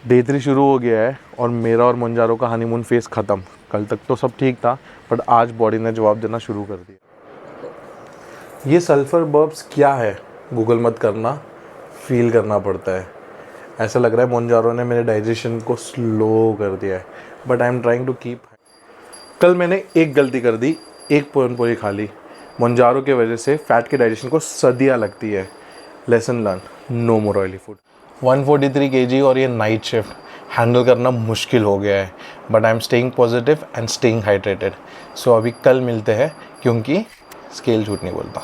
Day 3 शुरू हो गया है और मेरा और मोंजारो का हनीमून फेज़ ख़त्म। कल तक तो सब ठीक था, बट आज बॉडी ने जवाब देना शुरू कर दिया। ये सल्फ़र बर्ब्स क्या है, गूगल मत करना, फील करना पड़ता है। ऐसा लग रहा है मोंजारो ने मेरे डाइजेशन को स्लो कर दिया है, but I am trying to keep. कल मैंने एक गलती कर दी, एक पूरन पोली खा ली। मोंजारो की वजह से फ़ैट के डाइजेशन को सदियाँ लगती है। लेसन लर्न, नो मोर ऑयली फूड। 143 kg और ये नाइट शिफ्ट हैंडल करना मुश्किल हो गया है, but I am staying positive and staying hydrated. So अभी कल मिलते हैं, क्योंकि स्केल झूठ नहीं बोलता।